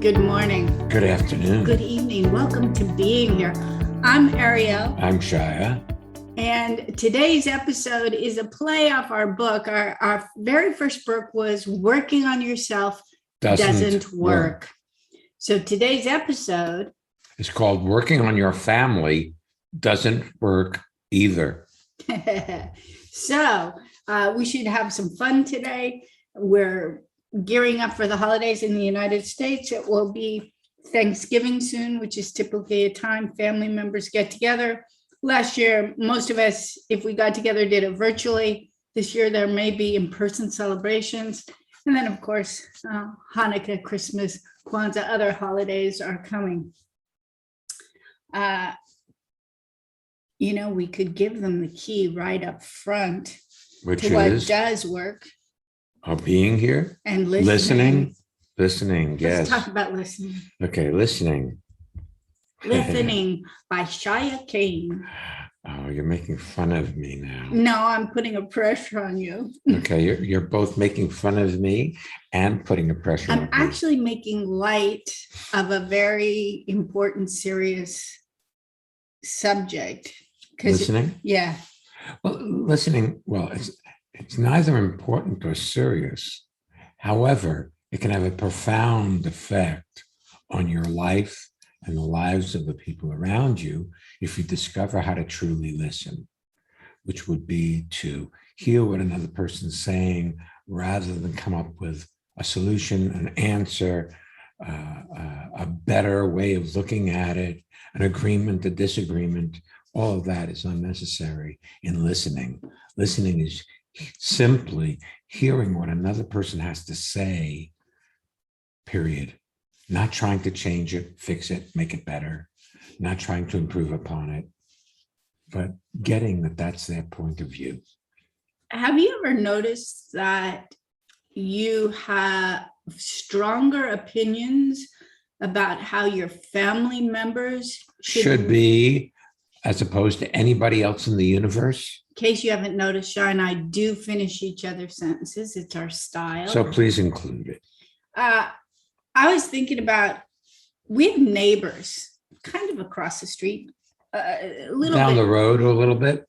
Good morning. Good afternoon. Good evening. Welcome to Being Here. I'm Ariel. I'm Shia. And today's episode is a play off our book. Our very first book was Working on Yourself Doesn't Work. So today's episode is called Working on Your Family Doesn't Work Either. So we should have some fun today. We're gearing up for the holidays in the United States. It will be Thanksgiving soon, which is typically a time family members get together. Last year, most of us, if we got together, did it virtually. This year, there may be in-person celebrations. And then, of course, Hanukkah, Christmas, Kwanzaa, other holidays are coming. We could give them the key right up front Which to what is does work. Being here And listening. Listening, yes. Let's talk about listening. Okay, listening. Listening by Shia Kane. Oh, you're making fun of me now. No, I'm putting a pressure on you. Okay, you're both making fun of me and putting a pressure on me. I'm actually making light of a very important, serious subject. Listening? Yeah. Well, listening, it's neither important or serious. However, it can have a profound effect on your life and the lives of the people around you if you discover how to truly listen, which would be to hear what another person's saying rather than come up with a solution, an answer, a better way of looking at it, an agreement, a disagreement. All of that is unnecessary in listening. Listening is simply hearing what another person has to say, period. Not trying to change it, fix it, make it better, not trying to improve upon it, but getting that that's their point of view. Have you ever noticed that you have stronger opinions about how your family members should be as opposed to anybody else in the universe? In case you haven't noticed, Shah and I do finish each other's sentences. It's our style. So please include it. I was thinking about, we have neighbors kind of across the street, a little down bit. The road a little bit.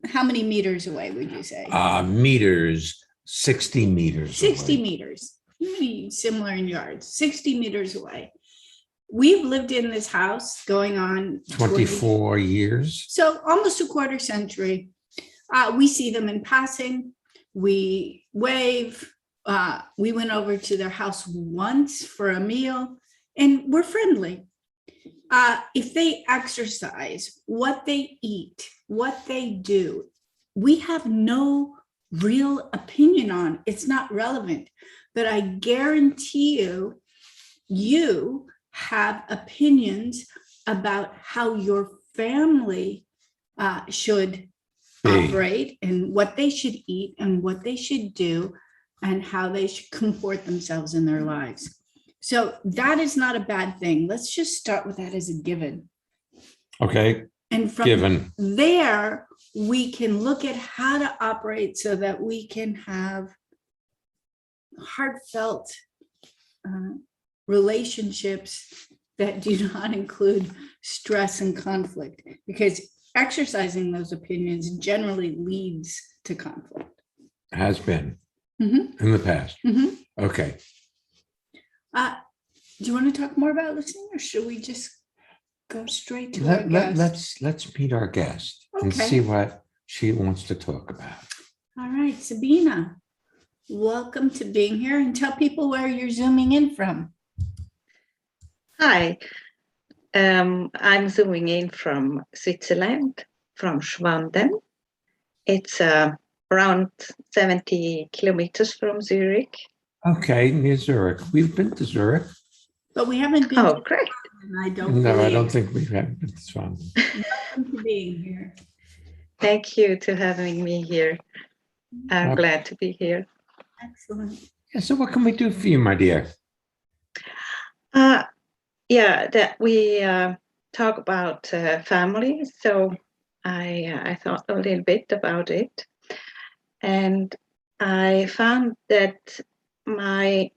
How many meters away would you say? Meters, 60 meters 60 away. Meters, maybe similar in yards, 60 meters away. We've lived in this house going on 24 years. So almost a quarter century. We see them in passing. We wave. We went over to their house once for a meal, and we're friendly. If they exercise, what they eat, what they do, we have no real opinion on. It's not relevant. But I guarantee you have opinions about how your family should operate and what they should eat and what they should do and how they should comport themselves in their lives. So that is not a bad thing. Let's just start with that as a given. Okay. And from there, we can look at how to operate so that we can have heartfelt relationships that do not include stress and conflict, because exercising those opinions generally leads to conflict. Has been in the past. Okay. Do you want to talk more about listening, or should we just go straight to our guest? Let's meet our guest and see what she wants to talk about. All right, Sabina, welcome to Being Here, and tell people where you're zooming in from. Hi, I'm zooming in from Switzerland, from Schwanden. It's around 70 kilometers from Zurich. Okay, near Zurich. We've been to Zurich. But we haven't been. Oh, great. I don't think we have been to Schwanden. Welcome to Being Here. Thank you for having me here. I'm glad to be here. Excellent. Yeah, so what can we do for you, my dear? That we talk about family. So I thought a little bit about it. And I found that my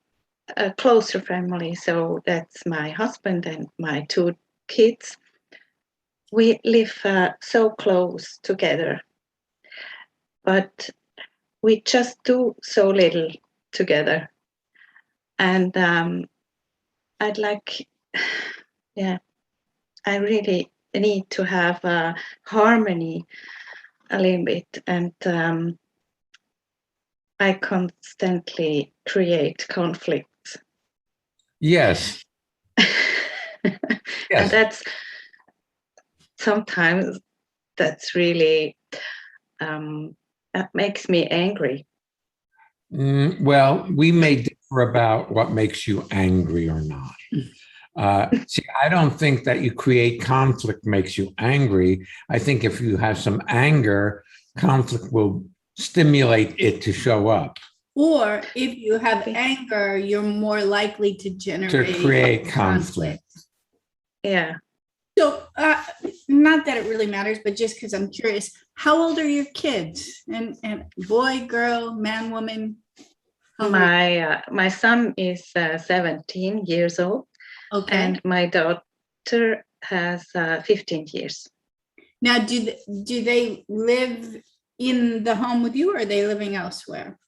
a closer family. So that's my husband and my 2 kids. We live so close together, but we just do so little together. And I'd like, yeah, I really need to have harmony a little bit. And I constantly create conflicts. Yes. And Yes. that's sometimes that's really that makes me angry. Well, we may differ about what makes you angry or not. See, I don't think that you create conflict makes you angry. I think if you have some anger, conflict will stimulate it to show up, Or if you have anger, you're more likely to to generate create conflict. Yeah. So, not that it really matters, but just because I'm curious, how old are your kids? And boy, girl, man, woman? How old are My son is 17 years old, you? Okay. and my daughter has 15 years. Now, do they live in the home with you, or are they living elsewhere?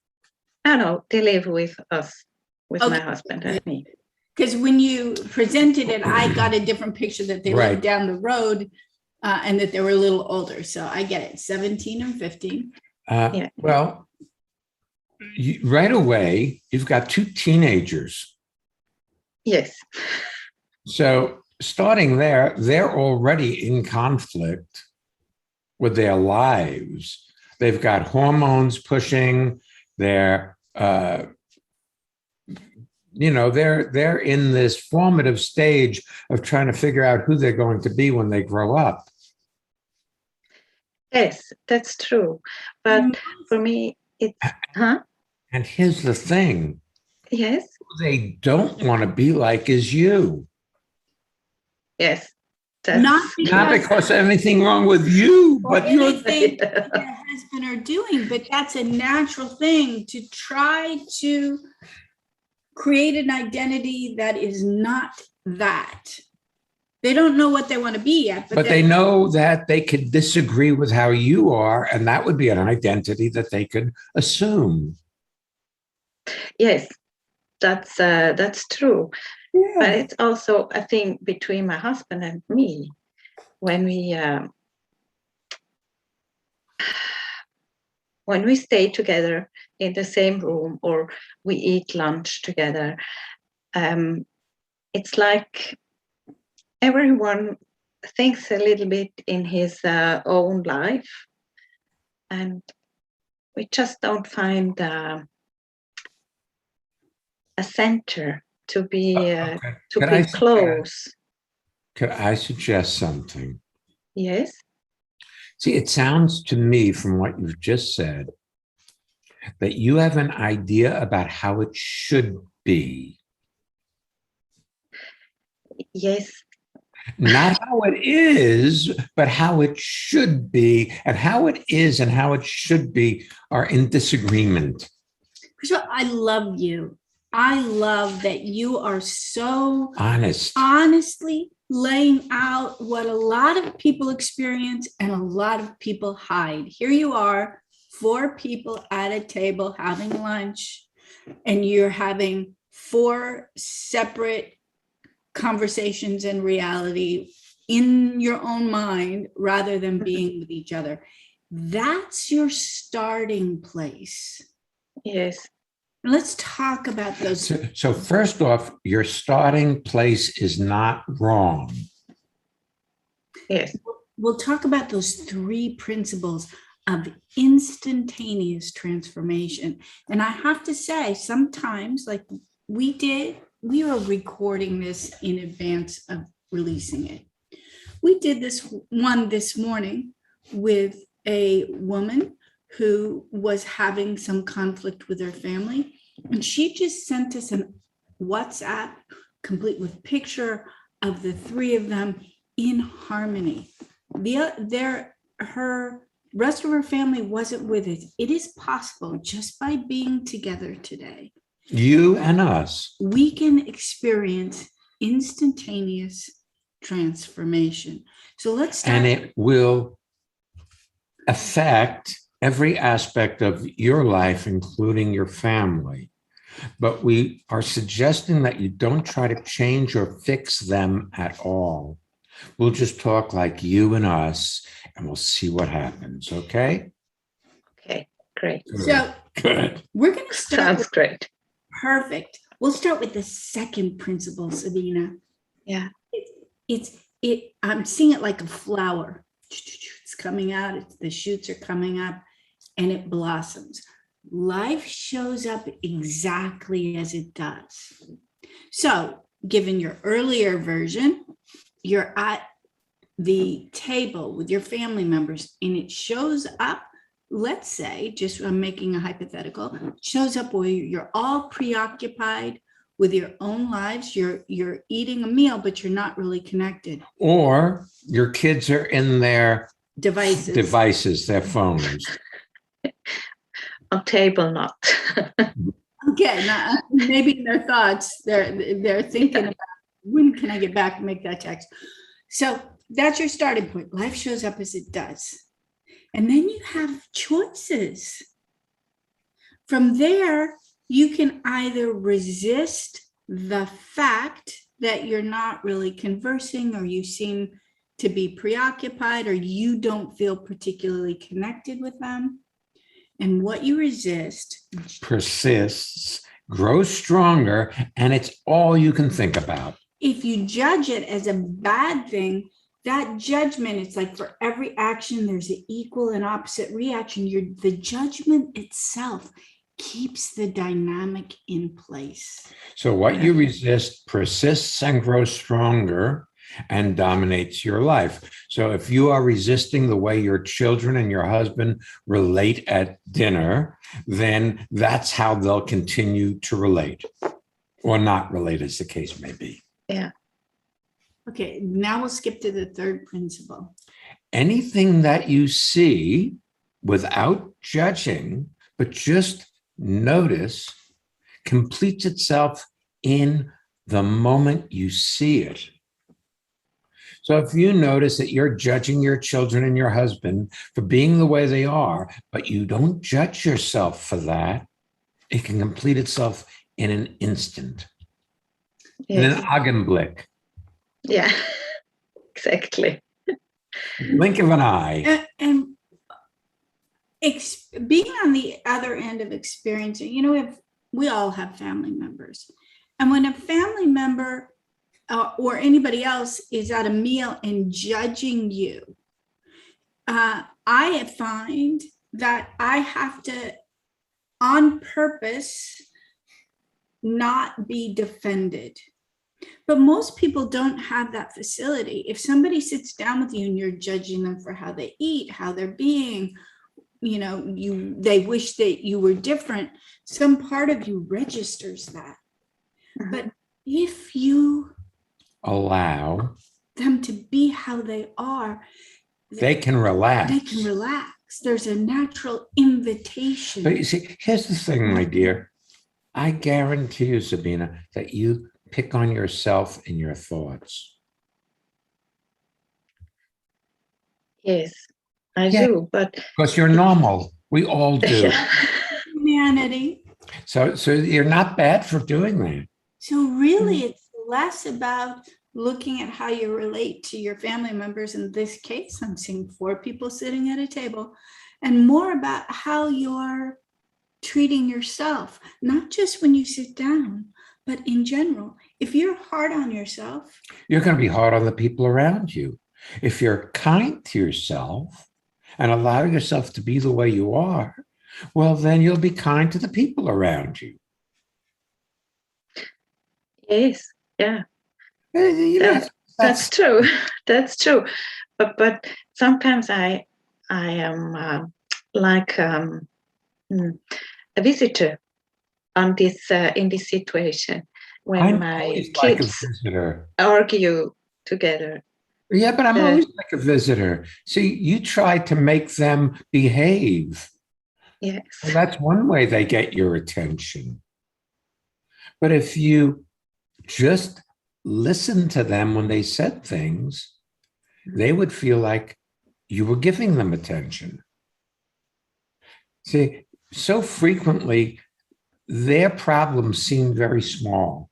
I know they live with us, with my Okay. husband and me. Because when you presented it, I got a different picture that they Right. lived down the road and that they were a little older. So I get it, 17 and 15. Yeah. Well, right away, you've got 2 teenagers. Yes. So starting there, they're already in conflict with their lives. They've got hormones pushing. They're, they're in this formative stage of trying to figure out who they're going to be when they grow up. Yes, that's true. But for me, it's, And here's the thing. Yes. Who they don't want to be like is you. Yes. Not because of anything wrong with you, but you're anything your husband are doing, but that's a natural thing to try to create an identity that is not that. They don't know what they want to be yet, but they know that they could disagree with how you are, and that would be an identity that they could assume. Yes, that's true. Yeah. But it's also a thing between my husband and me when we stay together in the same room or we eat lunch together. It's like everyone thinks a little bit in his own life, and we just don't find a center to be close. Could I suggest something? Yes. See, it sounds to me from what you've just said that you have an idea about how it should be. Yes. Not how it is, but how it should be. And how it is and how it should be are in disagreement. I love you. I love that you are so honestly laying out what a lot of people experience and a lot of people hide. Here you are, 4 people at a table having lunch, and you're having 4 separate conversations and reality in your own mind rather than being with each other. That's your starting place. Yes. Let's talk about those. So first off, your starting place is not wrong. Yes. We'll talk about those 3 principles of instantaneous transformation. And I have to say, sometimes, like we were recording this in advance of releasing it. We did this one this morning with a woman who was having some conflict with her family. And she just sent us a WhatsApp complete with picture of the 3 of them in harmony. Her rest of her family wasn't with it. It is possible just by being together today You and us. we can experience instantaneous transformation. So let's start. And it will affect every aspect of your life, including your family. But we are suggesting that you don't try to change or fix them at all. We'll just talk like you and us, and we'll see what happens. Okay? Okay, great. So Good. we're going to start. Sounds great. Perfect. We'll start with the second principle, Sabina. Yeah. I'm seeing it like a flower. It's coming out, the shoots are coming up, and it blossoms. Life shows up exactly as it does. So, given your earlier version, you're at the table with your family members, and it shows up, let's say, just I'm making a hypothetical, shows up where you're all preoccupied with your own lives. You're eating a meal, but you're not really connected. Or your kids are in their Devices, their phones. On table, not. Okay, now, maybe in their thoughts, they're thinking about when can I get back and make that text. So that's your starting point. Life shows up as it does. And then you have choices. From there, you can either resist the fact that you're not really conversing, or you seem to be preoccupied, or you don't feel particularly connected with them. And what you resist persists, grows stronger, and it's all you can think about. If you judge it as a bad thing, that judgment, it's like for every action, there's an equal and opposite reaction. The judgment itself keeps the dynamic in place. So what you resist persists and grows stronger and dominates your life. So if you are resisting the way your children and your husband relate at dinner, then that's how they'll continue to relate, or not relate, as the case may be. Yeah. Okay, now we'll skip to the third principle. Anything that you see without judging, but just notice, completes itself in the moment you see it. So if you notice that you're judging your children and your husband for being the way they are, but you don't judge yourself for that, it can complete itself in an instant, in an Augenblick. Yeah, exactly. Blink of an eye. And being on the other end of experiencing, we all have family members. And when a family member or anybody else is at a meal and judging you, I find that I have to, on purpose, not be defended. But most people don't have that facility. If somebody sits down with you and you're judging them for how they eat, how they're being, they wish that you were different, some part of you registers that. Mm-hmm. But if you allow them to be how they are, they can relax. There's a natural invitation. But you see, here's the thing, my dear. I guarantee you, Sabina, that you pick on yourself in your thoughts. Yes, I do, but because you're normal. We all do. Humanity. So you're not bad for doing that. So really, it's less about looking at how you relate to your family members. In this case, I'm seeing 4 people sitting at a table, and more about how you're treating yourself, not just when you sit down, but in general. If you're hard on yourself, you're going to be hard on the people around you. If you're kind to yourself and allow yourself to be the way you are, well, then you'll be kind to the people around you. Yes, yeah. That's true. That's true. But sometimes I am like a visitor on this in this situation when my kids argue together. Yeah, but I'm always like a visitor. See, you try to make them behave. Yes. Well, that's one way they get your attention. But if you just listen to them when they said things, they would feel like you were giving them attention. See, so frequently, their problems seem very small.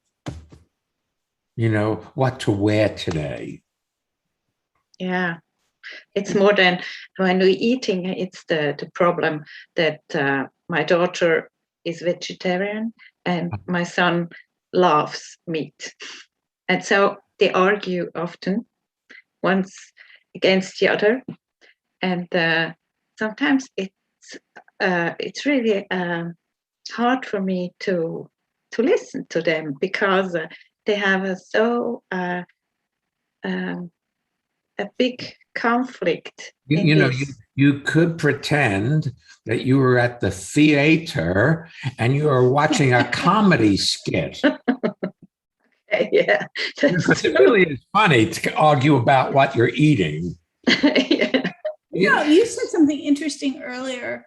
What to wear today. Yeah. It's more than when we're eating, it's the problem that my daughter is vegetarian and my son loves meat. And so they argue often, once against the other. And sometimes it's really hard for me to listen to them because they have a big conflict. You could pretend that you were at the theater and you were watching a comedy skit. Yeah, because it really is funny to argue about what you're eating. Yeah. You said something interesting earlier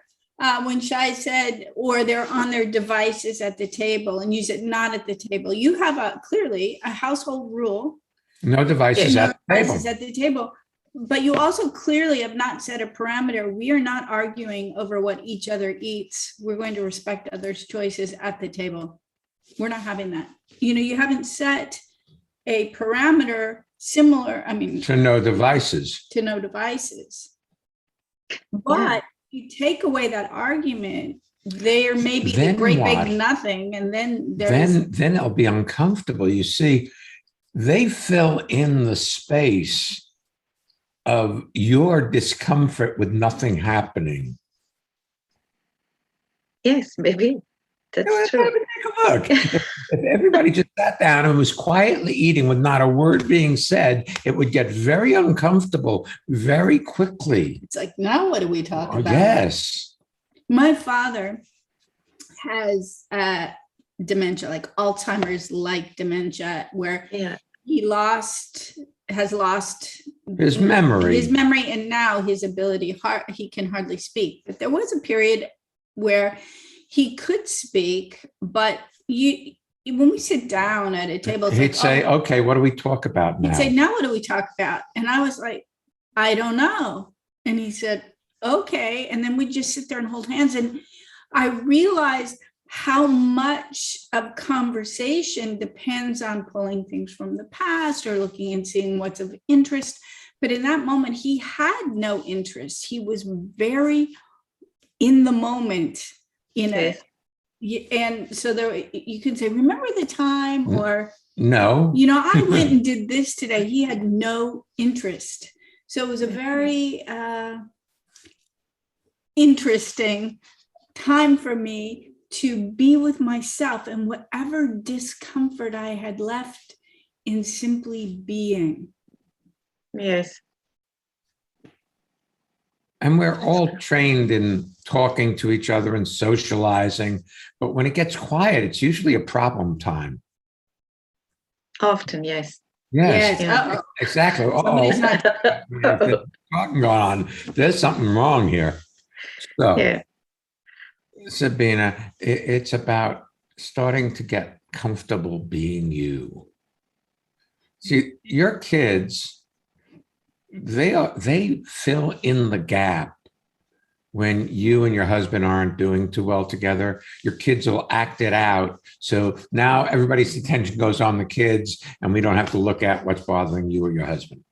when Shai said, or they're on their devices at the table, and you said not at the table. You have clearly a household rule. No devices at the table. But you also clearly have not set a parameter. We are not arguing over what each other eats. We're going to respect others' choices at the table. We're not having that. You haven't set a parameter similar, to no devices. But you take away that argument, there may be a great big nothing, and then then it'll be uncomfortable. You see, they fill in the space of your discomfort with nothing happening. Yes, maybe. That's true. Look, if everybody just sat down and was quietly eating with not a word being said, it would get very uncomfortable very quickly. It's like, now what do we talk about? Yes. My father has dementia, like Alzheimer's like dementia, where he has lost his memory, and now his ability, he can hardly speak. But there was a period where he could speak, but when we sit down at a table, he'd say, okay, what do we talk about now? He'd say, now what do we talk about? And I was like, I don't know. And he said, okay. And then we just sit there and hold hands. And I realized how much of conversation depends on pulling things from the past or looking and seeing what's of interest. But in that moment, he had no interest. He was very in the moment, and so there, you can say, remember the time, or no, I went and did this today. He had no interest. So it was a very interesting time for me to be with myself and whatever discomfort I had left in simply being. Yes. And we're all trained in talking to each other and socializing, but when it gets quiet, it's usually a problem time. Often, yes. Yes, Yeah. Exactly. Somebody's not talking going on. There's something wrong here. So, Sabina, it's about starting to get comfortable being you. See, your kids, they fill in the gap when you and your husband aren't doing too well together. Your kids will act it out. So now everybody's attention goes on the kids, and we don't have to look at what's bothering you or your husband.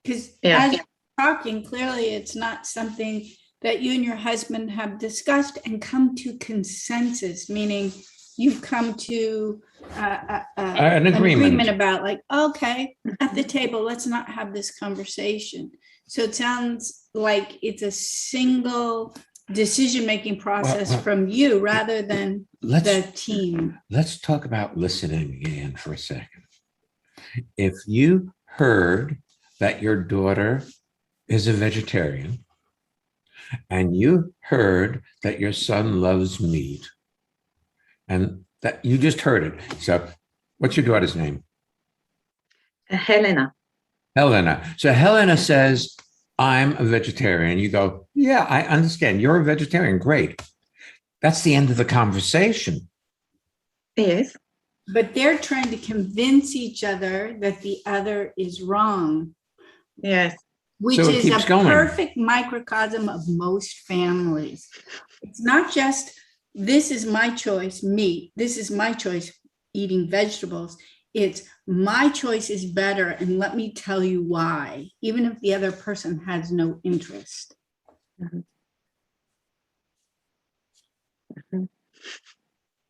Because as you're talking, clearly it's not something that you and your husband have discussed and come to consensus, meaning you've come to an agreement about, like, okay, at the table, let's not have this conversation. So it sounds like it's a single decision-making process from you rather than the team. Let's talk about listening again for a second. If you heard that your daughter is a vegetarian and you heard that your son loves meat, and that you just heard it. So what's your daughter's name? Helena. So Helena says, I'm a vegetarian. You go, yeah, I understand. You're a vegetarian. Great. That's the end of the conversation. Yes. But they're trying to convince each other that the other is wrong, Yes. which So it is keeps a going. perfect microcosm of most families. It's not just, this is my choice, meat. This is my choice, eating vegetables. It's my choice is better, and let me tell you why, even if the other person has no interest. Mhm. Mhm.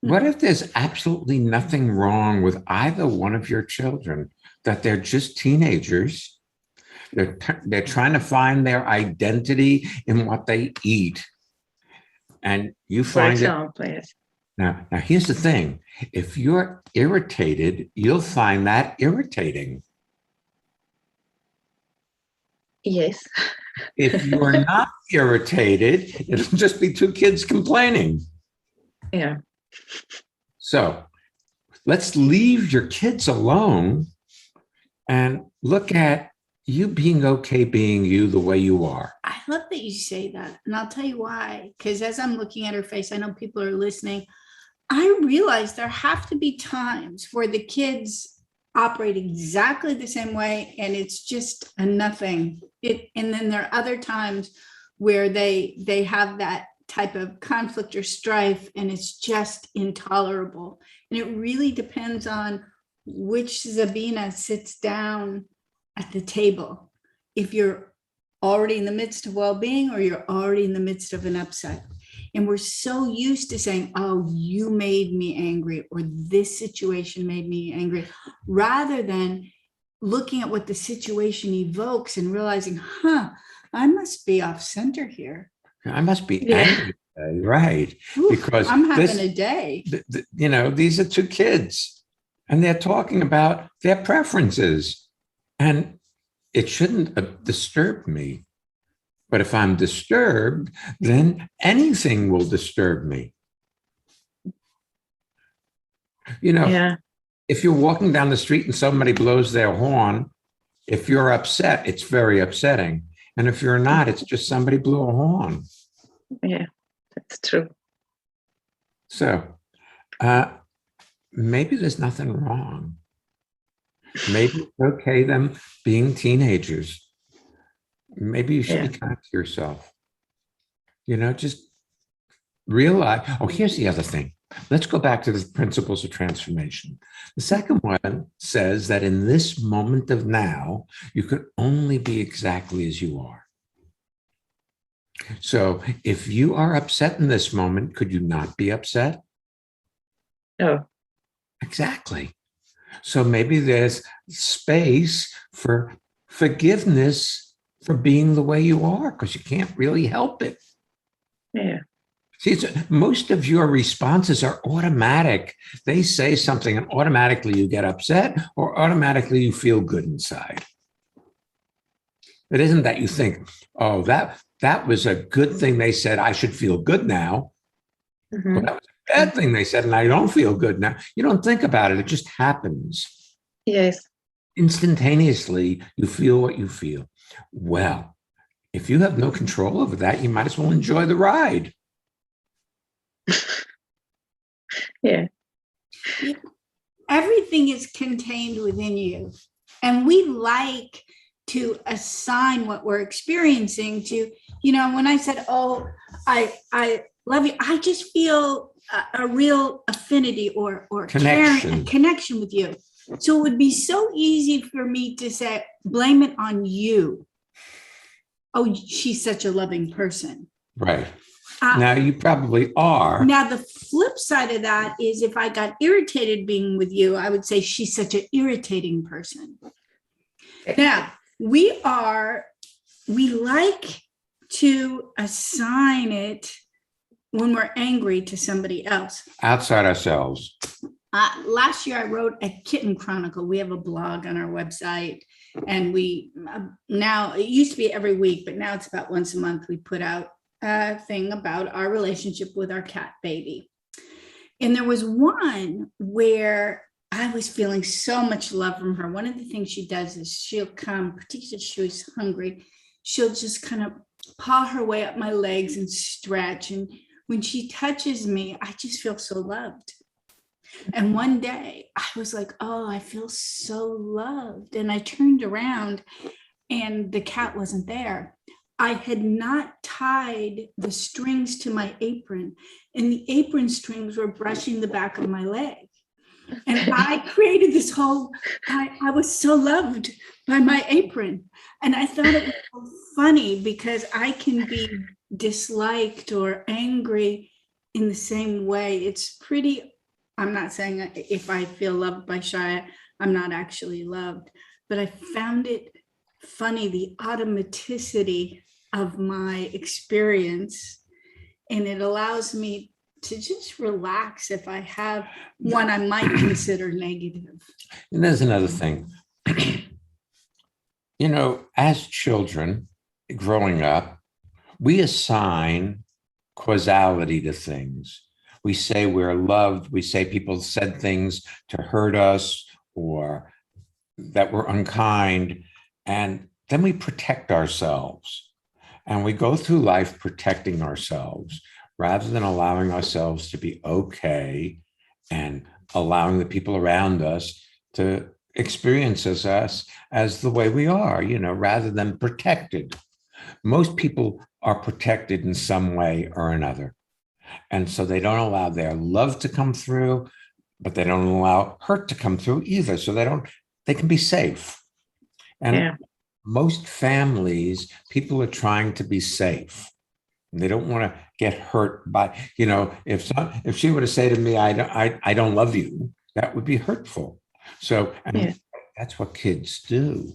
What if there's absolutely nothing wrong with either one of your children, that they're just teenagers? They're trying to find their identity in what they eat. And you For find it. example, yes. Now, here's the thing. If you're irritated, you'll find that irritating. Yes. If you're not irritated, it'll just be two kids complaining. Yeah. So let's leave your kids alone and look at you being okay being you the way you are. I love that you say that. And I'll tell you why. Because as I'm looking at her face, I know people are listening. I realize there have to be times where the kids operate exactly the same way and it's just a nothing. And then there are other times where they have that type of conflict or strife and it's just intolerable. And it really depends on which Zabina sits down at the table. If you're already in the midst of well-being or you're already in the midst of an upset. And we're so used to saying, oh, you made me angry, or this situation made me angry, rather than looking at what the situation evokes and realizing, I must be off center here. I must be Yeah. angry today, right? Oof, Because I'm having a day. These are two kids and they're talking about their preferences. And it shouldn't have disturbed me. But if I'm disturbed, then anything will disturb me. Yeah. If you're walking down the street and somebody blows their horn, if you're upset, it's very upsetting. And if you're not, it's just somebody blew a horn. Yeah, that's true. So maybe there's nothing wrong. Maybe it's okay them being teenagers. Maybe you should be kind to yourself. Just realize, here's the other thing. Let's go back to the principles of transformation. The second one says that in this moment of now, you can only be exactly as you are. So if you are upset in this moment, could you not be upset? No. Exactly. So maybe there's space for forgiveness for being the way you are, because you can't really help it. Yeah. See, most of your responses are automatic. They say something and automatically you get upset or automatically you feel good inside. It isn't that you think, oh, that was a good thing they said, I should feel good now. Mm-hmm. Well, that was a bad thing they said, and I don't feel good now. You don't think about it. It just happens. Yes. Instantaneously, you feel what you feel. Well, if you have no control over that, you might as well enjoy the ride. Yeah. Everything is contained within you. And we like to assign what we're experiencing to, when I said, oh, I love you, I just feel a real affinity or Connection. connection with you. So it would be so easy for me to say, blame it on you. Oh, she's such a loving person. Right. Now you probably are. Now the flip side of that is if I got irritated being with you, I would say she's such an irritating person. Now we like to assign it when we're angry to somebody else. Outside ourselves. Last year I wrote a kitten chronicle. We have a blog on our website, and we now, it used to be every week, but now it's about once a month. We put out a thing about our relationship with our cat baby. And there was one where I was feeling so much love from her. One of the things she does is she'll come, particularly if she was hungry, she'll just kind of paw her way up my legs and stretch. And when she touches me, I just feel so loved. And one day I was like, oh, I feel so loved. And I turned around and the cat wasn't there. I had not tied the strings to my apron, and the apron strings were brushing the back of my leg. And I created this whole, I was so loved by my apron. And I thought it was so funny because I can be disliked or angry in the same way. It's pretty, I'm not saying if I feel loved by Shia, I'm not actually loved, but I found it funny, the automaticity of my experience. And it allows me to just relax if I have one I might consider negative. And there's another thing. You know, as children growing up, we assign causality to things. We say we're loved. We say people said things to hurt us or that were unkind. And then we protect ourselves. And we go through life protecting ourselves rather than allowing ourselves to be okay and allowing the people around us to experience us as the way we are, you know, rather than protected. Most people are protected in some way or another. And so they don't allow their love to come through, but they don't allow hurt to come through either. So they can be safe. And most families, people are trying to be safe. They don't want to get hurt by, you know, if she were to say to me, I don't love you, that would be hurtful. So, and that's what kids do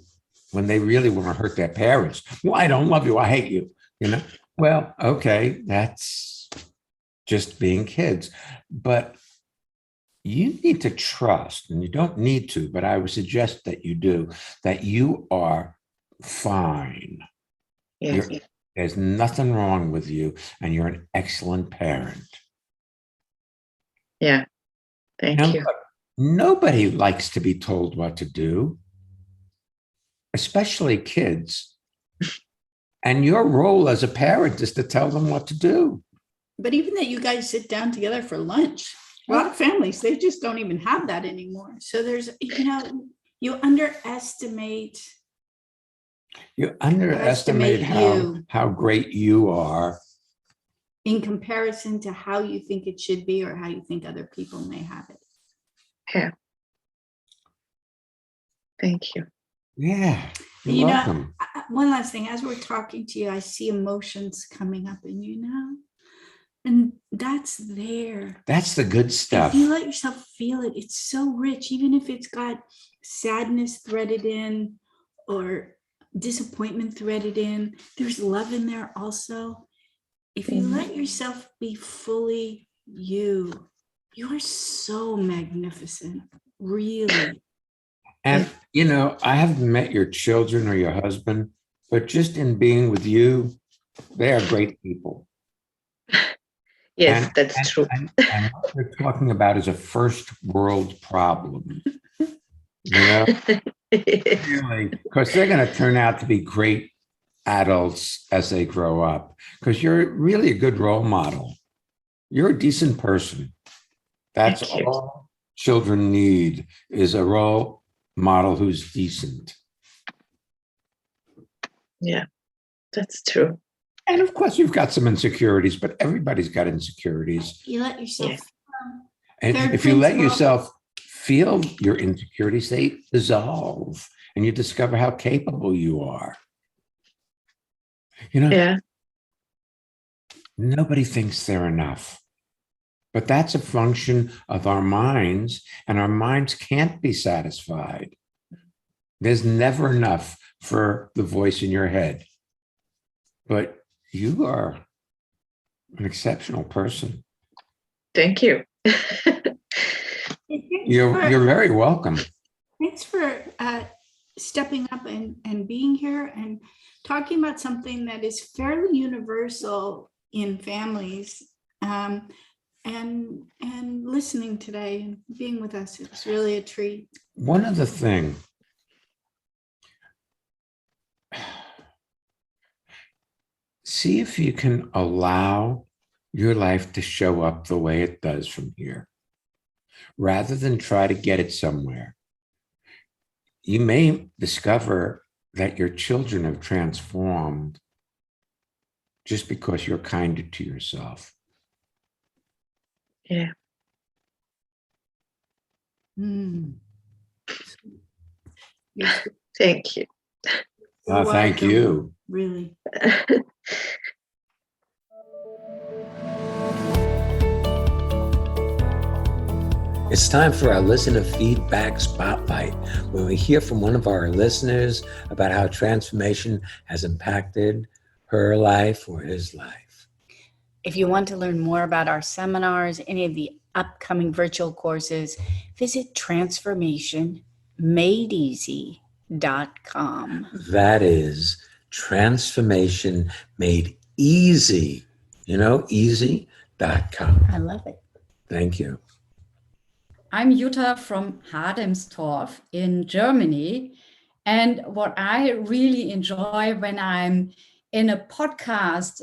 when they really want to hurt their parents. Well, I don't love you. I hate you. You know, well, okay, that's just being kids. But you need to trust, and you don't need to, but I would suggest that you do, that you are fine. Yes. There's nothing wrong with you, and you're an excellent parent. Yeah. Thank you. Look, nobody likes to be told what to do, especially kids. And your role as a parent is to tell them what to do. But even that you guys sit down together for lunch, a lot of families, they just don't even have that anymore. So there's, you know, you underestimate how great you are in comparison to how you think it should be or how you think other people may have it. Yeah. Thank you. Yeah. You're welcome. Know, one last thing, as we're talking to you, I see emotions coming up in you now. And that's there. That's the good stuff. If you let yourself feel it, it's so rich, even if it's got sadness threaded in or disappointment threaded in, there's love in there also. If you let yourself be fully you are so magnificent, really. And, you know, I haven't met your children or your husband, but just in being with you, they are great people. Yes, that's true. And what we're talking about is a first world problem. You know, really, because they're going to turn out to be great adults as they grow up, because you're really a good role model. You're a decent person. That's all children need, is a role model who's decent. Yeah, that's true. And of course, you've got some insecurities, but everybody's got insecurities. You let yourself. And if you let yourself feel your insecurities, they dissolve and you discover how capable you are. You know, nobody thinks they're enough. But that's a function of our minds, and our minds can't be satisfied. There's never enough for the voice in your head. But you are an exceptional person. Thank you. You're very welcome. Thanks for stepping up and being here and talking about something that is fairly universal in families, and listening today and being with us. It's really a treat. One other thing. See if you can allow your life to show up the way it does from here. rather than try to get it somewhere. You may discover that your children have transformed just because you're kinder to yourself. Yeah. Yes, Thank you. Thank welcome, you. really. It's time for our listener feedback spotlight, where we hear from one of our listeners about how transformation has impacted her life or his life. If you want to learn more about our seminars, any of the upcoming virtual courses, visit transformationmadeeasy.com. That is transformation made easy, easy.com. I love it. Thank you. I'm Jutta from Hademstorf in Germany. And what I really enjoy when I'm in a podcast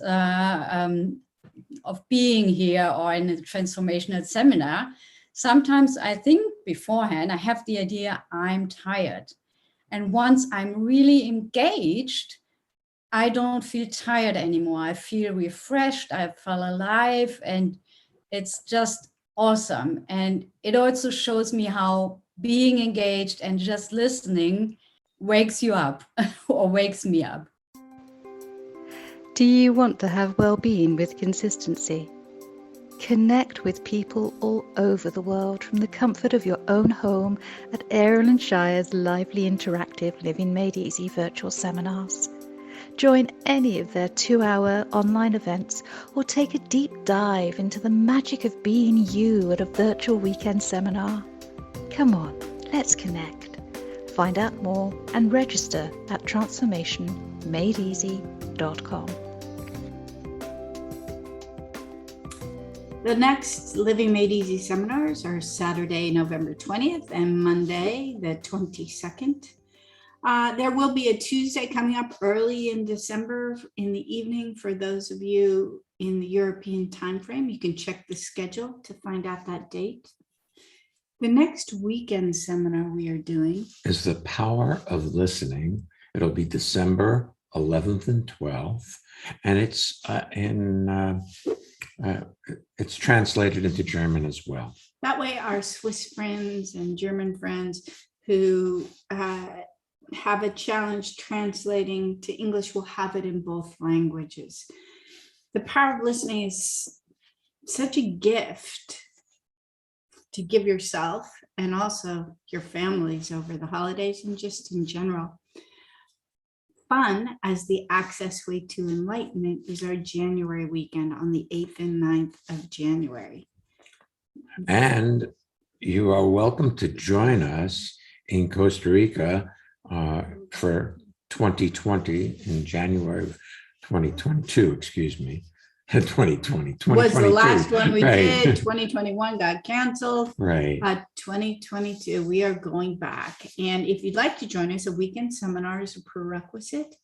of being here or in a transformational seminar, sometimes I think beforehand, I have the idea I'm tired. And once I'm really engaged, I don't feel tired anymore. I feel refreshed, I feel alive, and it's just awesome. And it also shows me how being engaged and just listening wakes you up or wakes me up. Do you want to have well-being with consistency? Connect with people all over the world from the comfort of your own home at Airland Shire's lively interactive Living Made Easy virtual seminars. Join any of their 2-hour online events or take a deep dive into the magic of being you at a virtual weekend seminar. Come on, let's connect. Find out more and register at transformationmadeeasy.com. The next Living Made Easy seminars are Saturday, November 20th and Monday, the 22nd. There will be a Tuesday coming up early in December in the evening for those of you in the European time frame. You can check the schedule to find out that date. The next weekend seminar we are doing is The Power of Listening. It'll be December 11th and 12th, and it's translated into German as well. That way our Swiss friends and German friends who have a challenge translating to English will have it in both languages. The power of listening is such a gift to give yourself and also your families over the holidays and just in general. Fun as the access way to enlightenment is our January weekend on the 8th and 9th of January. And you are welcome to join us in Costa Rica for 2020 in January of 2022, 2020 was the last one we right. did. 2021 got canceled. Right. 2022 we are going back, and if you'd like to join us, a weekend seminar is a prerequisite,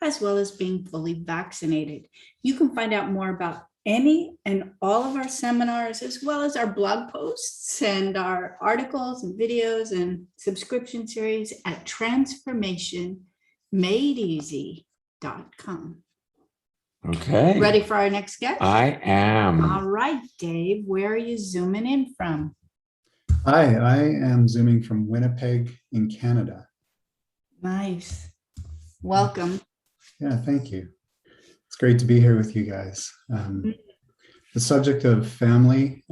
as well as being fully vaccinated. You can find out more about any and all of our seminars, as well as our blog posts and our articles and videos and subscription series at transformationmadeeasy.com. Okay. Ready for our next guest? I am. All right, Dave, where are you zooming in from? Hi, I am zooming from Winnipeg in Canada. Nice. Welcome. Yeah, thank you. It's great to be here with you guys. The subject of family,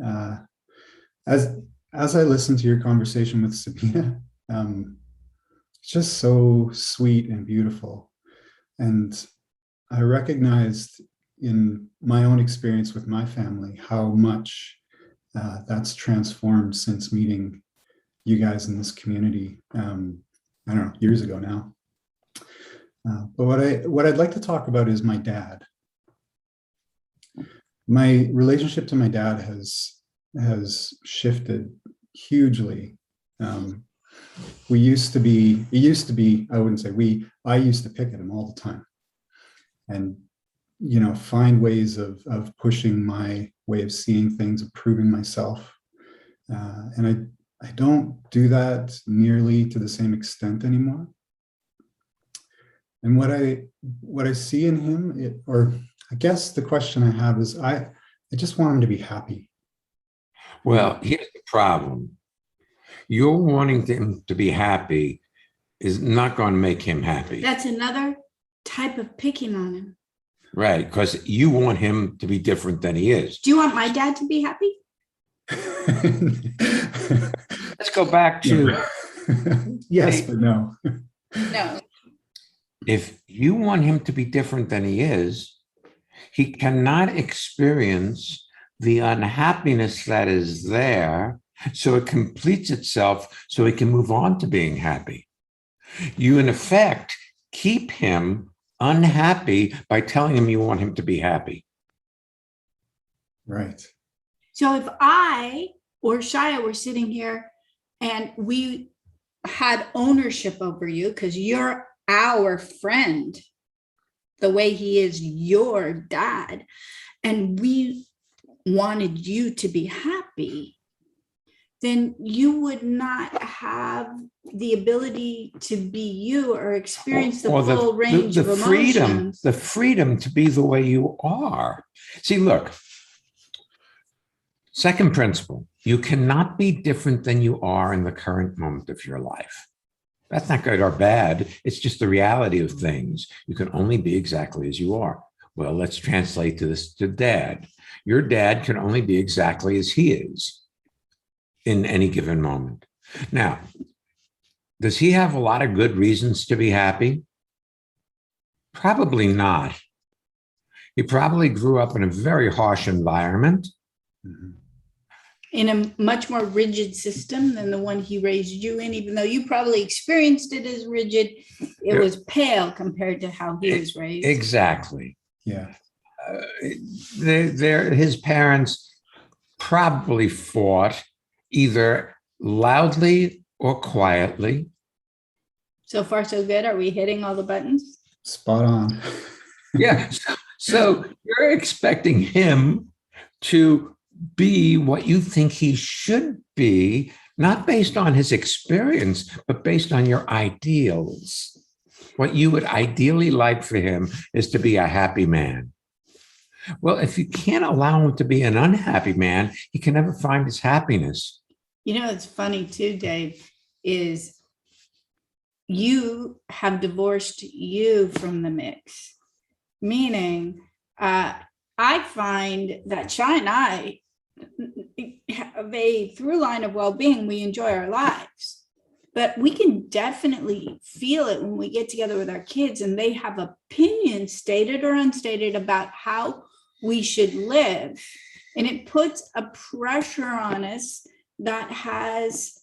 as I listened to your conversation with Sabina, it's just so sweet and beautiful. And I recognized in my own experience with my family how much that's transformed since meeting you guys in this community, I don't know, years ago now. But what I'd like to talk about is my dad. My relationship to my dad has shifted hugely. I used to pick at him all the time and, find ways of pushing my way of seeing things, of proving myself. And I don't do that nearly to the same extent anymore. And what I see in him, or I guess the question I have is, I just want him to be happy. Well, here's the problem. You're wanting him to be happy is not going to make him happy. That's another type of picking on him. Right, because you want him to be different than he is. Do you want my dad to be happy? Let's go back to, yes, but no. No. if you want him to be different than he cannot experience the unhappiness that is there, so it completes itself so he can move on to being happy. You, in effect, keep him unhappy by telling him you want him to be happy. Right. So if I or Shia were sitting here and we had ownership over you because you're our friend, the way he is your dad, and we wanted you to be happy, then you would not have the ability to be you or experience the full range of emotions. The freedom to be the way you are. See, look, second principle, you cannot be different than you are in the current moment of your life. That's not good or bad. It's just the reality of things. You can only be exactly as you are. Well, let's translate this to dad. Your dad can only be exactly as he is in any given moment. Now, does he have a lot of good reasons to be happy? Probably not. He probably grew up in a very harsh environment. In a much more rigid system than the one he raised you in, even though you probably experienced it as rigid, it was pale compared to how he was raised. Exactly. Yeah. His parents probably fought either loudly or quietly. So far, so good. Are we hitting all the buttons? Spot on. Yeah. So you're expecting him to be what you think he should be, not based on his experience, but based on your ideals. What you would ideally like for him is to be a happy man. Well, if you can't allow him to be an unhappy man, he can never find his happiness. You know, it's funny too, Dave, is you have divorced you from the mix. Meaning, I find that Shai and I have a through line of well-being. We enjoy our lives, but we can definitely feel it when we get together with our kids and they have opinions, stated or unstated, about how we should live. And it puts a pressure on us that has,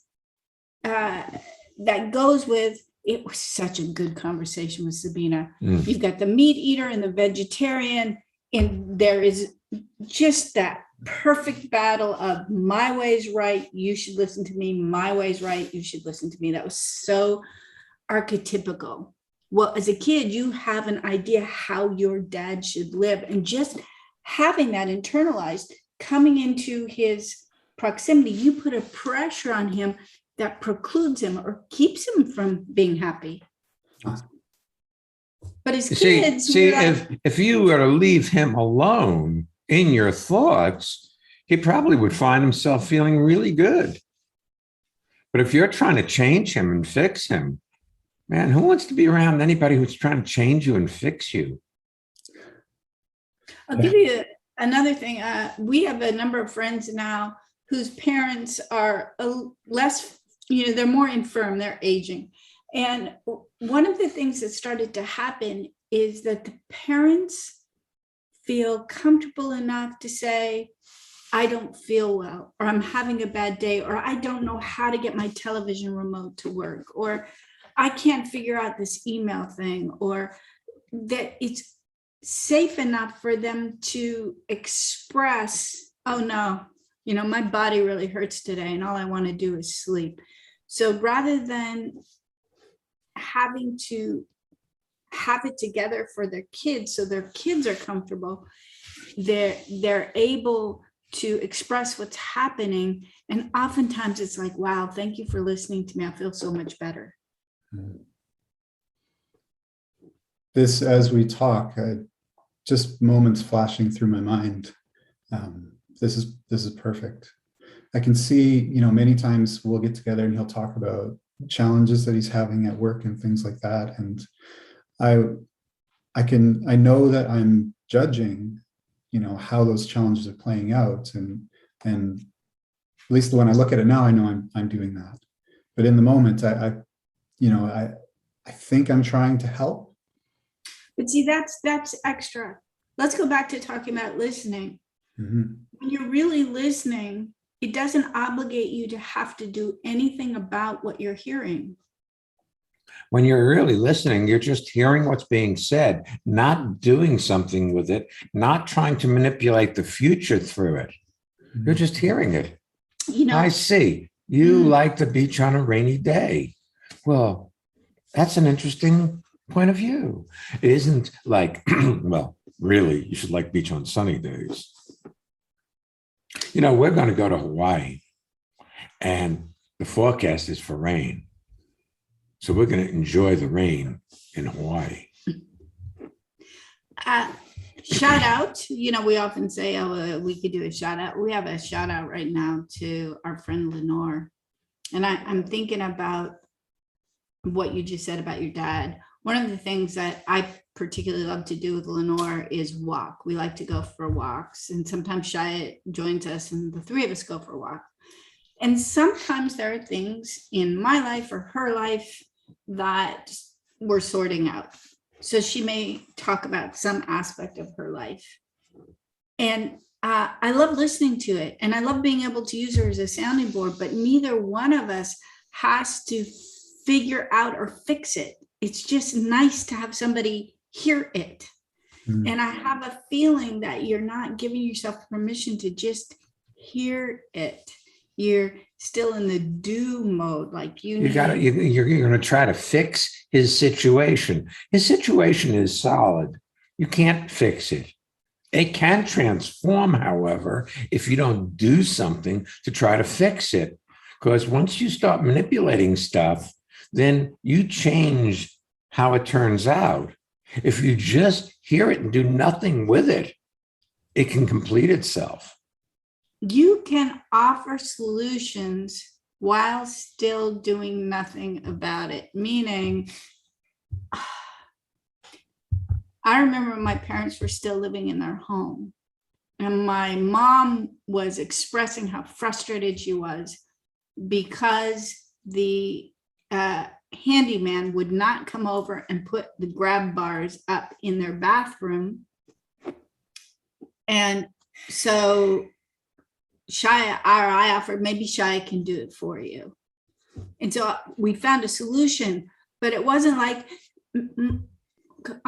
that goes with, it was such a good conversation with Sabina. You've got the meat eater and the vegetarian, and there is just that perfect battle of my way's right, you should listen to me, my way's right, you should listen to me. That was so archetypical. Well, as a kid, you have an idea how your dad should live, and just having that internalized, coming into his proximity, you put a pressure on him that precludes him or keeps him from being happy. But as kids, if you were to leave him alone in your thoughts, he probably would find himself feeling really good. But if you're trying to change him and fix him, man, who wants to be around anybody who's trying to change you and fix you? I'll give you another thing. We have a number of friends now whose parents are less, they're more infirm, they're aging. And one of the things that started to happen is that the parents feel comfortable enough to say, I don't feel well, or I'm having a bad day, or I don't know how to get my television remote to work, or I can't figure out this email thing, or that it's safe enough for them to express, oh no, my body really hurts today and all I want to do is sleep. So rather than having to have it together for their kids so their kids are comfortable, they're able to express what's happening. And oftentimes it's like, wow, thank you for listening to me. I feel so much better. This, as we talk, just moments flashing through my mind. This is perfect. I can see, many times we'll get together and he'll talk about challenges that he's having at work and things like that. And I know that I'm judging, how those challenges are playing out. And at least when I look at it now, I know I'm doing that. But in the moment, I think I'm trying to help. But see, that's extra. Let's go back to talking about listening. Mm-hmm. When you're really listening, it doesn't obligate you to have to do anything about what you're hearing. When you're really listening, you're just hearing what's being said, not doing something with it, not trying to manipulate the future through it. You're just hearing it. I see. You like the beach on a rainy day. Well, that's an interesting point of view. It isn't like, well, really, you should like beach on sunny days. We're going to go to Hawaii, and the forecast is for rain. So we're going to enjoy the rain in Hawaii. Shout out. We often say, we could do a shout out. We have a shout out right now to our friend Lenore. And I'm thinking about what you just said about your dad. One of the things that I particularly love to do with Lenore is walk. We like to go for walks. And sometimes Shia joins us and the three of us go for a walk. And sometimes there are things in my life or her life that we're sorting out. So she may talk about some aspect of her life. And I love listening to it. And I love being able to use her as a sounding board, but neither one of us has to figure out or fix it. It's just nice to have somebody hear it. Mm. And I have a feeling that you're not giving yourself permission to just hear it. You're still in the do mode, like you're going to try to fix his situation. His situation is solid. You can't fix it. It can transform, however, if you don't do something to try to fix it. Because once you start manipulating stuff, then you change how it turns out. If you just hear it and do nothing with it, it can complete itself. You can offer solutions while still doing nothing about it. Meaning, I remember my parents were still living in their home, and my mom was expressing how frustrated she was because the handyman would not come over and put the grab bars up in their bathroom. And so I offered, maybe Shia can do it for you. And so we found a solution, but it wasn't like,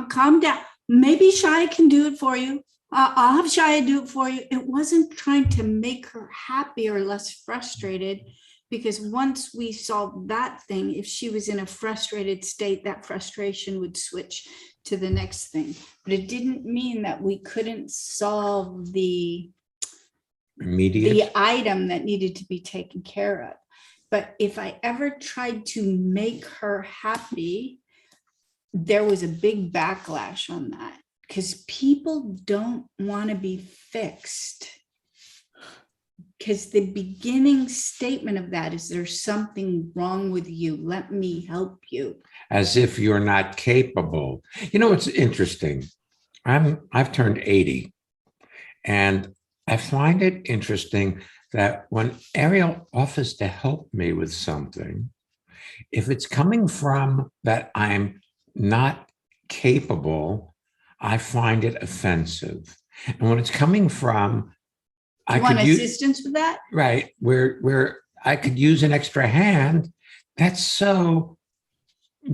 calm down. Maybe Shia can do it for you. I'll have Shia do it for you. It wasn't trying to make her happy or less frustrated, because once we solved that thing, if she was in a frustrated state, that frustration would switch to the next thing. But it didn't mean that we couldn't solve the item that needed to be taken care of. But if I ever tried to make her happy, there was a big backlash on that, because people don't want to be fixed. Because the beginning statement of that is, there's something wrong with you. Let me help you. As if you're not capable. It's interesting. I've turned 80, and I find it interesting that when Ariel offers to help me with something, if it's coming from that I'm not capable, I find it offensive. And when it's coming from, I want assistance with that? Right, where I could use an extra hand, that's so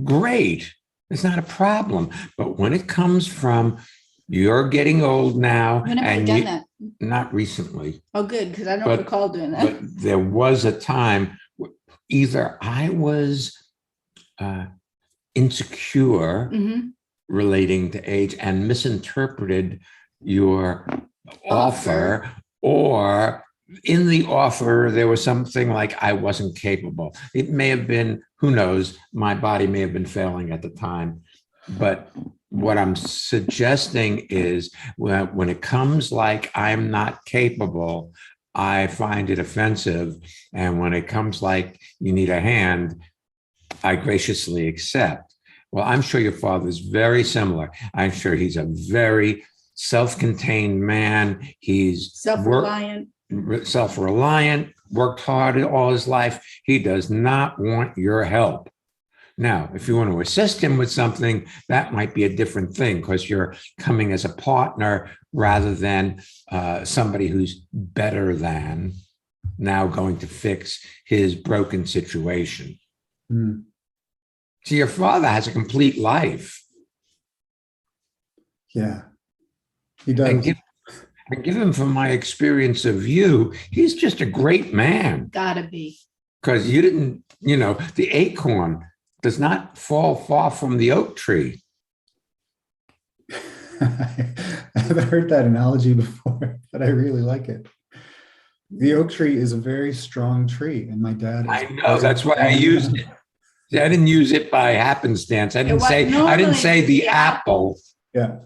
great. It's not a problem. But when it comes from, you're getting old now. When have I done that? Not recently. Oh, good, because I don't recall doing that. But there was a time where either I was insecure relating to age and misinterpreted your offer, or in the offer, there was something like I wasn't capable. It may have been, who knows, my body may have been failing at the time. But what I'm suggesting is when it comes like I'm not capable, I find it offensive. And when it comes like you need a hand, I graciously accept. Well, I'm sure your father's very similar. I'm sure he's a very self-contained man. He's self-reliant, worked hard all his life. He does not want your help. Now, if you want to assist him with something, that might be a different thing because you're coming as a partner rather than somebody who's better than now going to fix his broken situation. Mm. So your father has a complete life. Yeah, he does. And given from my experience of you, he's just a great man. Gotta be. Because you didn't, the acorn does not fall far from the oak tree. I've heard that analogy before, but I really like it. The oak tree is a very strong tree, and my dad. I know, that's why I used it. I didn't use it by happenstance. I didn't say the apple. Yeah.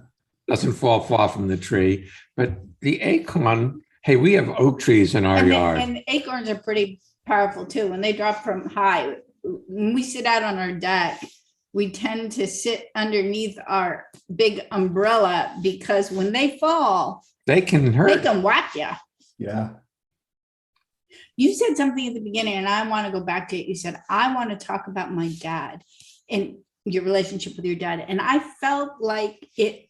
Doesn't fall far from the tree, but the acorn. Hey, we have oak trees in our yard, and acorns are pretty powerful too. When they drop from high, when we sit out on our deck, we tend to sit underneath our big umbrella because when they fall, they can hurt. They can whack you. Yeah. You said something at the beginning, and I want to go back to it. You said, I want to talk about my dad and your relationship with your dad. And I felt like it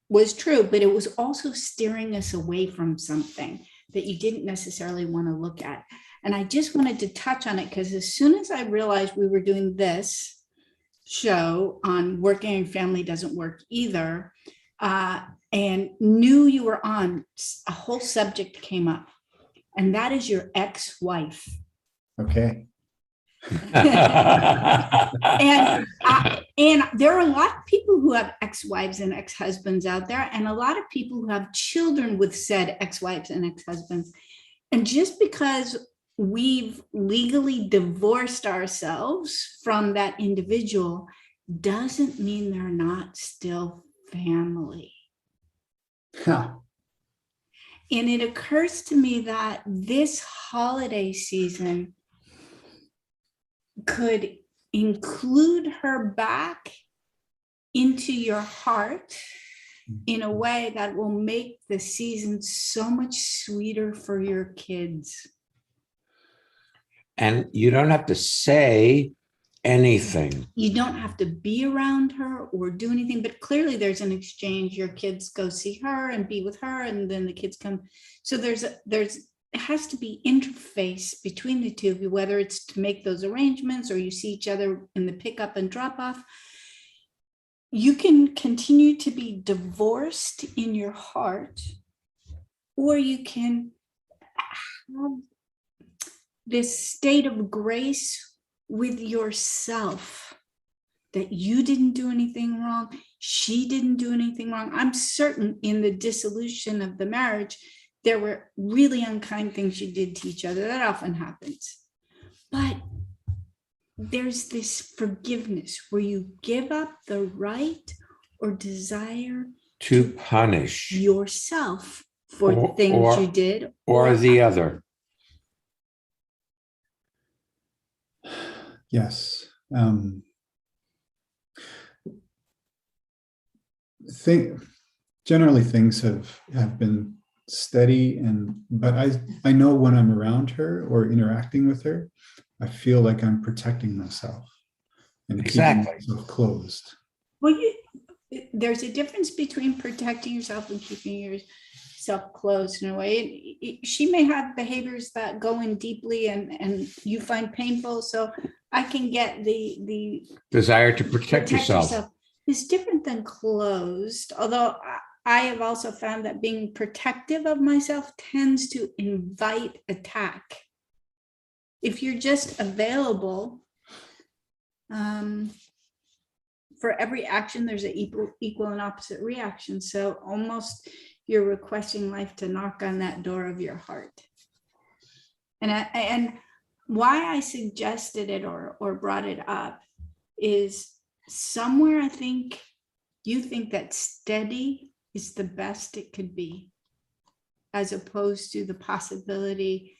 was true, but it was also steering us away from something that you didn't necessarily want to look at. And I just wanted to touch on it because as soon as I realized we were doing this show on working and family doesn't work either, and knew you were on, a whole subject came up. And that is your ex-wife. Okay. and there are a lot of people who have ex-wives and ex-husbands out there, and a lot of people who have children with said ex-wives and ex-husbands. And just because we've legally divorced ourselves from that individual doesn't mean they're not still family. Huh. And it occurs to me that this holiday season could include her back into your heart in a way that will make the season so much sweeter for your kids. And you don't have to say anything. You don't have to be around her or do anything, but clearly there's an exchange. Your kids go see her and be with her, and then the kids come. So it has to be interface between the two of you, whether it's to make those arrangements or you see each other in the pickup and drop off. You can continue to be divorced in your heart, or you can have this state of grace with yourself, that you didn't do anything wrong, she didn't do anything wrong. I'm certain in the dissolution of the marriage, there were really unkind things you did to each other. That often happens. But there's this forgiveness where you give up the right or desire to punish yourself for the things you did. Or the other. Yes. Generally things have been steady, but I know when I'm around her or interacting with her, I feel like I'm protecting myself and keeping myself closed. Well, there's a difference between protecting yourself and keeping yourself closed in a way. She may have behaviors that go in deeply and you find painful. So I can get the desire to protect yourself. It's different than closed. Although I have also found that being protective of myself tends to invite attack. If you're just available, for every action, there's an equal and opposite reaction. So almost you're requesting life to knock on that door of your heart. And why I suggested it or brought it up is somewhere I think you think that steady is the best it could be, as opposed to the possibility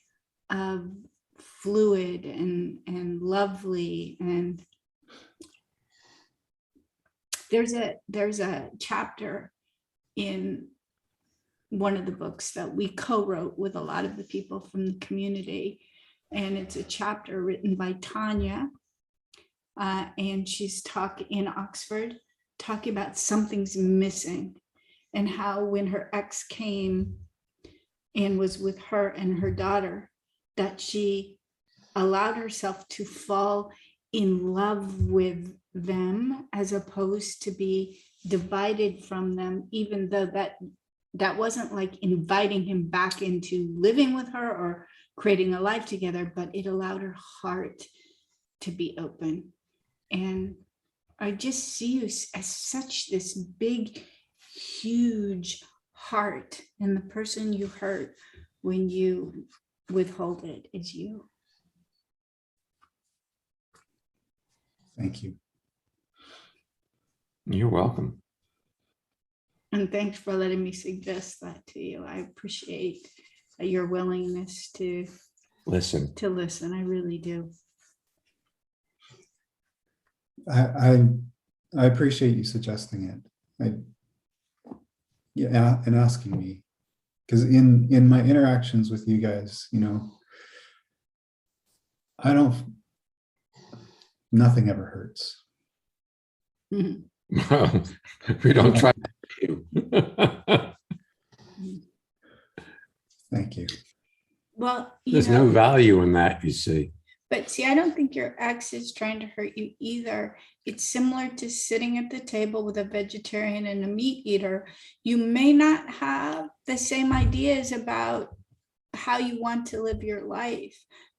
of fluid and lovely. And there's a chapter in one of the books that we co-wrote with a lot of the people from the community, and it's a chapter written by Tanya, and she's talking in Oxford, talking about something's missing, and how when her ex came and was with her and her daughter, that she allowed herself to fall in love with them as opposed to be divided from them, even though that wasn't like inviting him back into living with her or creating a life together, but it allowed her heart to be open. And I just see you as such this big, huge heart, and the person you hurt when you withhold it is you. Thank you. You're welcome. And thanks for letting me suggest that to you. I appreciate your willingness to Listen. I really do. I appreciate you suggesting it. And asking me, because in my interactions with you guys, nothing ever hurts. Mhm. We don't try to. Thank you. Well, There's no value in that, you see. But see, I don't think your ex is trying to hurt you either. It's similar to sitting at the table with a vegetarian and a meat eater. You may not have the same ideas about how you want to live your life,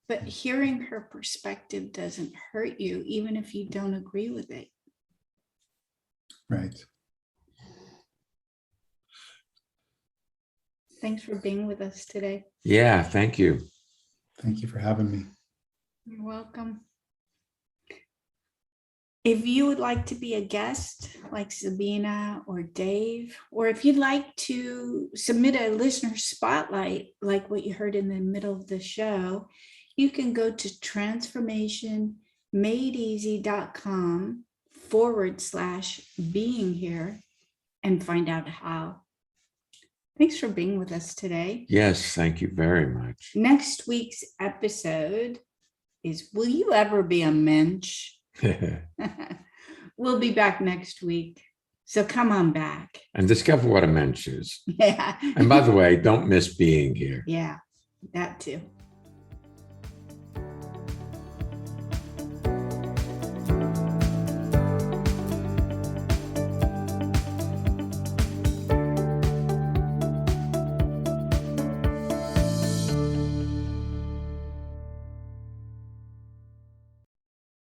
but hearing her perspective doesn't hurt you, even if you don't agree with it. Right. Thanks for being with us today. Yeah, thank you. Thank you for having me. You're welcome. If you would like to be a guest like Sabina or Dave, or if you'd like to submit a listener spotlight like what you heard in the middle of the show, you can go to transformationmadeeasy.com/being here and find out how. Thanks for being with us today. Yes, thank you very much. Next week's episode is Will You Ever Be a Mensch? We'll be back next week. So come on back. And discover what a mensch is. Yeah. And by the way, don't miss being here. Yeah, that too.